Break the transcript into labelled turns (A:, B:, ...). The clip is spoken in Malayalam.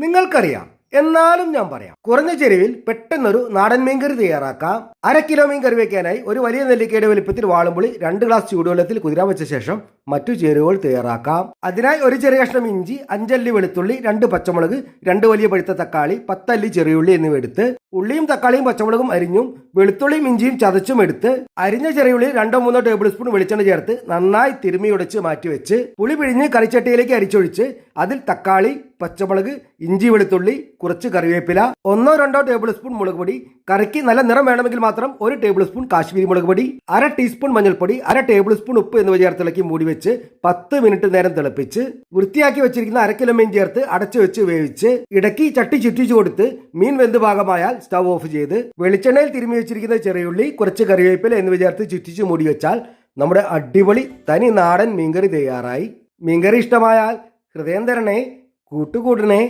A: നിങ്ങൾക്കറിയാം, എന്നാലും ഞാൻ പറയാം. കുറഞ്ഞ ചെലവിൽ പെട്ടെന്നൊരു നാടൻ മീൻകറി തയ്യാറാക്കാം. 1/2 കിലോ മീൻ കറി വെക്കാനായി ഒരു വലിയ നെല്ലിക്കയുടെ വലുപ്പത്തിൽ വാളുംപുളി 2 ഗ്ലാസ് ചൂടുവെള്ളത്തിൽ കുതിരാൻ വെച്ച ശേഷം മറ്റു ചേരുവകൾ തയ്യാറാക്കാം. അതിനായി ഒരു ചെറിയ കഷ്ണം ഇഞ്ചി, 5 അല്ലി വെളുത്തുള്ളി, 2 പച്ചമുളക്, 2 വലിയ പഴുത്ത തക്കാളി, 10 അല്ലി ചെറിയുള്ളി എന്നിവ എടുത്ത് ഉള്ളിയും തക്കാളിയും പച്ചമുളകും അരിഞ്ഞും വെളുത്തുള്ളിയും ഇഞ്ചിയും ചതച്ചും എടുത്ത് അരിഞ്ഞ ചെറിയുള്ളി 2-3 ടേബിൾ സ്പൂൺ വെളിച്ചെണ്ണ ചേർത്ത് നന്നായി തിരുമ്മി ഉടച്ച് മാറ്റിവെച്ച് പുളി പിഴിഞ്ഞ് കറിച്ചട്ടിയിലേക്ക് അരിച്ചൊഴിച്ച് അതിൽ തക്കാളി, പച്ചമുളക്, ഇഞ്ചി, വെളുത്തുള്ളി, കുറച്ച് കറിവേപ്പില, 1-2 ടേബിൾ സ്പൂൺ മുളക് പൊടി, കറിക്ക് നല്ല നിറം വേണമെങ്കിൽ മാത്രം 1 ടേബിൾ സ്പൂൺ കാശ്മീരി മുളക് പൊടി, 1/2 ടീസ്പൂൺ മഞ്ഞൾപ്പൊടി, 1/2 ടേബിൾ സ്പൂൺ ഉപ്പ് എന്നിവ ചേർത്തിളക്കി മൂടി വെച്ച് 10 മിനിറ്റ് നേരം തിളപ്പിച്ച് വൃത്തിയാക്കി വെച്ചിരിക്കുന്ന 1/2 കിലോ മീൻ ചേർത്ത് അടച്ചു വെച്ച് വേവിച്ച് ഇടയ്ക്ക് ചട്ടി ചുറ്റിച്ചു കൊടുത്ത് മീൻ വെന്ത് പാകമായാൽ സ്റ്റവ് ഓഫ് ചെയ്ത് വെളിച്ചെണ്ണയിൽ തിരുമ്മി വെച്ചിരിക്കുന്ന ചെറിയുള്ളി, കുറച്ച് കറിവേപ്പില എന്നിവ ചേർത്ത് ചുറ്റിച്ചു മൂടി വെച്ചാൽ നമ്മുടെ അടിപൊളി തനി നാടൻ മീൻകറി തയ്യാറായി. മീൻകറി ഇഷ്ടമായാൽ ഹൃദയം തരണേ, കൂട്ടുകൂടണേ.